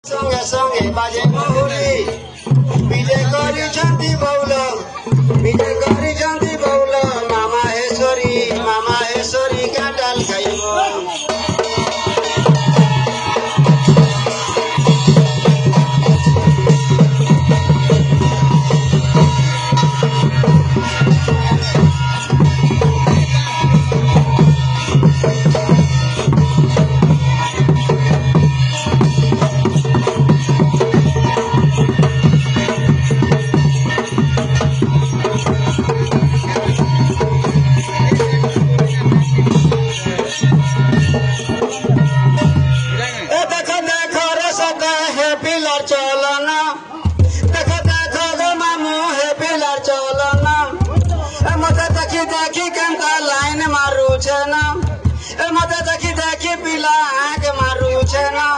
संगे संगे बाजे मुहुरी विजय करी बौल विजय करी बौल मामा हेश्वरी का डाल खाइब चलना देखो देखो गो मामू हे पिलर चलना मते देखी देखी केंता लाइन मारू छे ना मते देखी देखी पिला आग मारू छे ना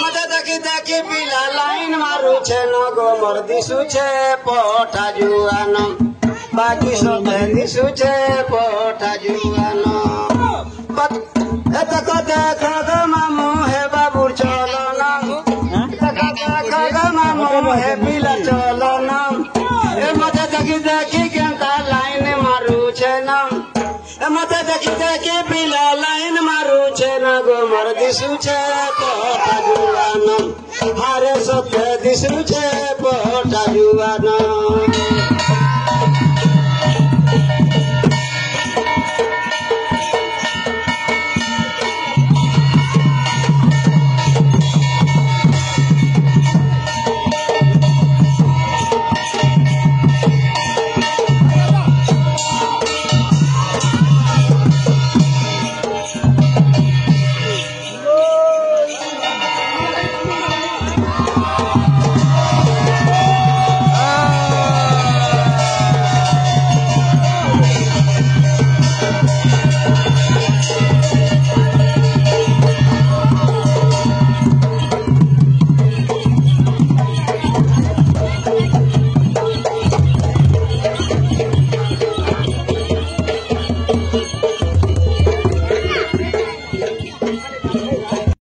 मते देखी देखी पिला लाइन मारू छे ना गो मोर दिसु छे पोठा जुआन बाकी सब दिसु छे पोठा जुआन देखो देखो गो मामू हे बाबू चलना हे पिला चलना मते देखी देखी केंता लाइन मारू छे ना मते देखी देखी पिला लाइन मारू छे ना गो मोर दिसु छे पोठा जुआन हारे सत्य दिसु छे पोठा जुआन।